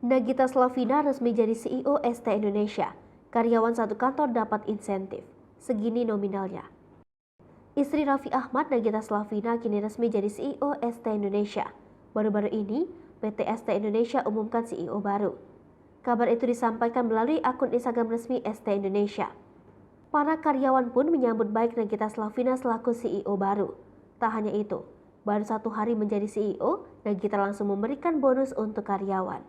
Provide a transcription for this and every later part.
Nagita Slavina resmi jadi CEO ST Indonesia. Karyawan satu kantor dapat insentif. Segini nominalnya. Istri Raffi Ahmad, Nagita Slavina, kini resmi jadi CEO ST Indonesia. Baru-baru ini, PT ST Indonesia umumkan CEO baru. Kabar itu disampaikan melalui akun Instagram resmi ST Indonesia. Para karyawan pun menyambut baik Nagita Slavina selaku CEO baru. Tak hanya itu, baru 1 hari menjadi CEO, Nagita langsung memberikan bonus untuk karyawan.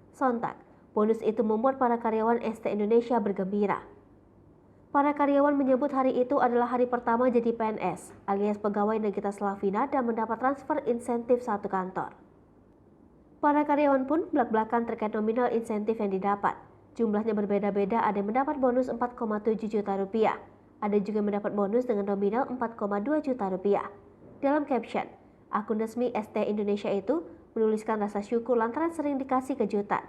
Sontak, bonus itu membuat para karyawan ST Indonesia bergembira. Para karyawan menyebut hari itu adalah hari pertama jadi PNS, alias pegawai Nagita Slavina, dan mendapat transfer insentif satu kantor. Para karyawan pun belak-belakan terkait nominal insentif yang didapat. Jumlahnya berbeda-beda, ada yang mendapat bonus 4,7 juta rupiah, ada juga yang mendapat bonus dengan nominal 4,2 juta rupiah. Dalam caption, akun resmi ST Indonesia itu menuliskan rasa syukur lantaran sering dikasih kejutan.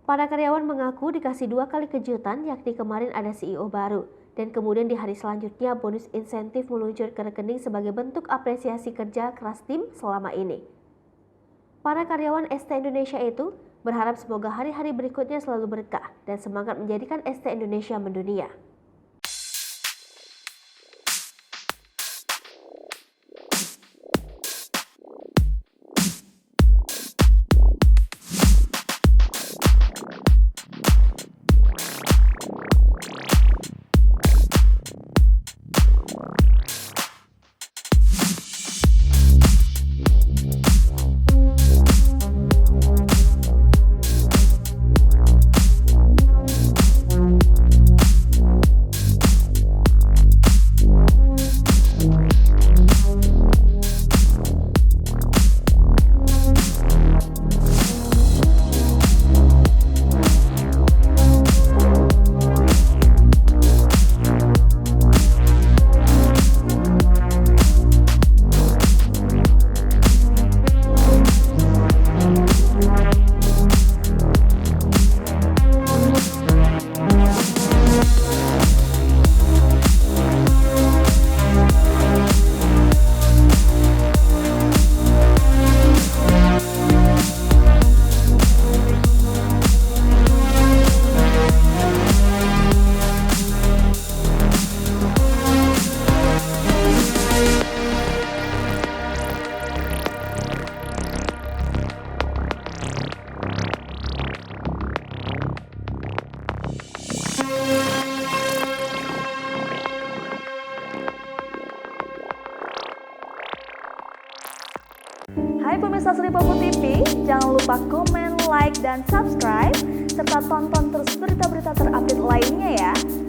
Para karyawan mengaku dikasih 2 kali kejutan, yakni kemarin ada CEO baru, dan kemudian di hari selanjutnya bonus insentif meluncur ke rekening sebagai bentuk apresiasi kerja keras tim selama ini. Para karyawan ST Indonesia itu berharap semoga hari-hari berikutnya selalu berkah dan semangat menjadikan ST Indonesia mendunia. Hai pemirsa Sri Popo TV, jangan lupa komen, like, dan subscribe, serta tonton terus berita-berita terupdate lainnya ya.